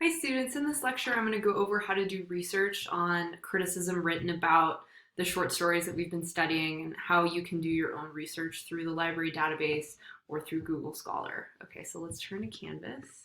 Hi students, in this lecture I'm going to go over how to do research on criticism written about the short stories that we've been studying and how you can do your own research through the library database or through Google Scholar. Okay, so let's turn to Canvas.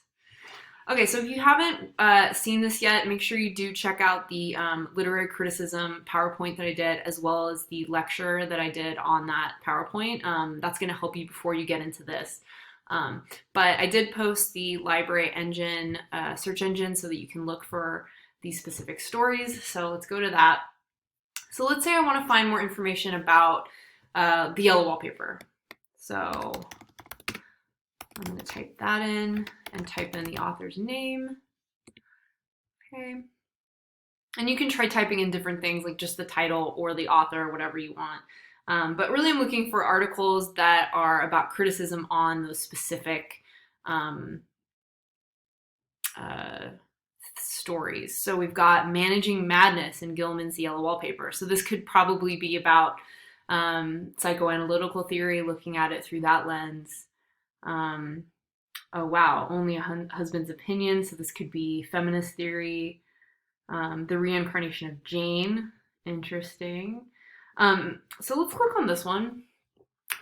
Okay, so if you haven't seen this yet, make sure you do check out the literary criticism PowerPoint that I did, as well as the lecture that I did on that PowerPoint. That's going to help you before you get into this. Um, but I did post the library engine, search engine, so that you can look for these specific stories. So let's go to that. So let's say I want to find more information about the yellow wallpaper. So I'm going to type that in and type in the author's name. Okay. And you can try typing in different things like just the title or the author, whatever you want. But really, I'm looking for articles that are about criticism on those specific stories. So we've got Managing Madness in Gilman's The Yellow Wallpaper. So this could probably be about psychoanalytical theory, looking at it through that lens. Oh wow, Only a Husband's Opinion. So this could be feminist theory. The Reincarnation of Jane. Interesting. So let's click on this one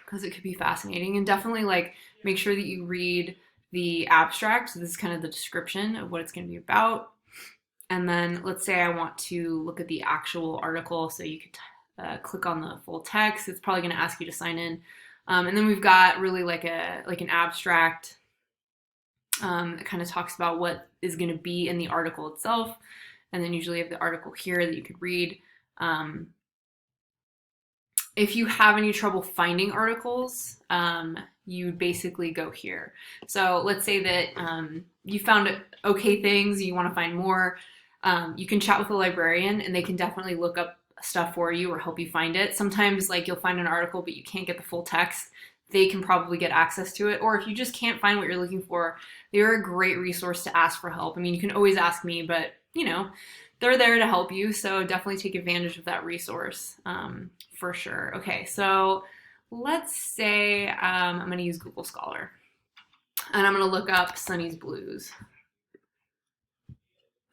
because it could be fascinating, and definitely like make sure that you read the abstract. So this is kind of the description of what it's going to be about. And then let's say I want to look at the actual article, so you could click on the full text. It's probably going to ask you to sign in. And then we've got really like an abstract that kind of talks about what is going to be in the article itself. And then usually you have the article here that you could read. If you have any trouble finding articles, you basically go here. So let's say that you found okay things, you want to find more. You can chat with a librarian and they can definitely look up stuff for you or help you find it. Sometimes like you'll find an article but you can't get the full text. They can probably get access to it. Or if you just can't find what you're looking for, they're a great resource to ask for help. I mean, you can always ask me, but you know, they're there to help you. So definitely take advantage of that resource for sure. Okay, so let's say I'm going to use Google Scholar. And I'm going to look up Sonny's Blues.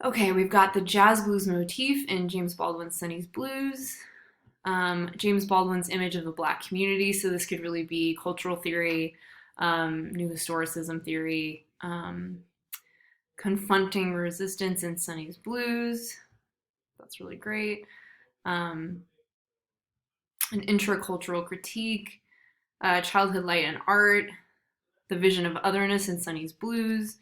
Okay, we've got the jazz blues motif in James Baldwin's Sonny's Blues. James Baldwin's image of the Black community. So this could really be cultural theory, new historicism theory, confronting resistance in Sonny's Blues. That's really great. An intracultural critique, childhood light and art, the vision of otherness in Sonny's Blues.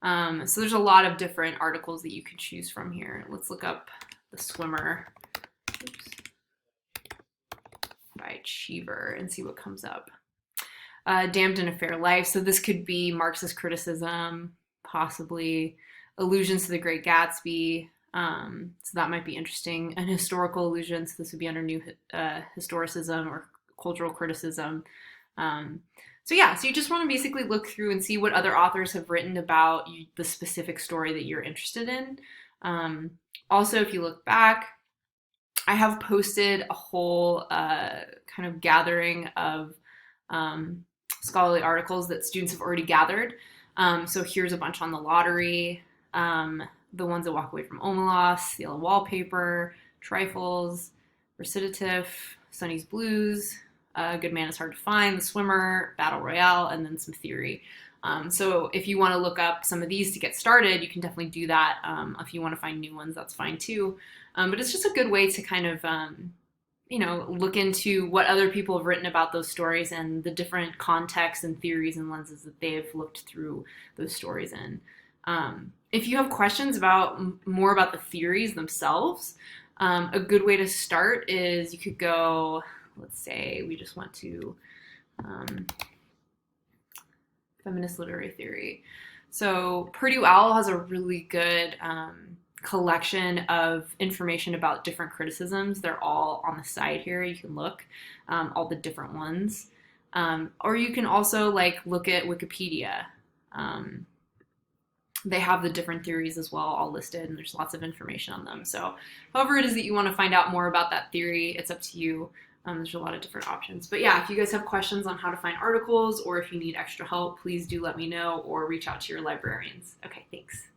So there's a lot of different articles that you could choose from here. Let's look up The Swimmer. Oops. By Cheever and see what comes up. Damned in a Fair Life. So this could be Marxist criticism, possibly allusions to The Great Gatsby. So that might be interesting. And historical allusions. This would be under new historicism or cultural criticism. So yeah, so you just want to basically look through and see what other authors have written about the specific story that you're interested in. Also, if you look back, I have posted a whole kind of gathering of scholarly articles that students have already gathered. So here's a bunch on the lottery, the ones that walk away from Omelas, the yellow wallpaper, trifles, recitative, Sonny's Blues, Good Man is Hard to Find, The Swimmer, Battle Royale, and then some theory. So if you want to look up some of these to get started, you can definitely do that. If you want to find new ones, that's fine too. But it's just a good way to kind of, look into what other people have written about those stories and the different contexts and theories and lenses that they've looked through those stories in. If you have questions about more about the theories themselves, a good way to start is you could go, let's say we just went to feminist literary theory. So Purdue OWL has a really good collection of information about different criticisms. They're all on the side here. You can look, all the different ones. Or you can also like look at Wikipedia. They have the different theories as well all listed, and there's lots of information on them. So however it is that you want to find out more about that theory, it's up to you. There's a lot of different options. But yeah, if you guys have questions on how to find articles or if you need extra help, please do let me know or reach out to your librarians. Okay, thanks.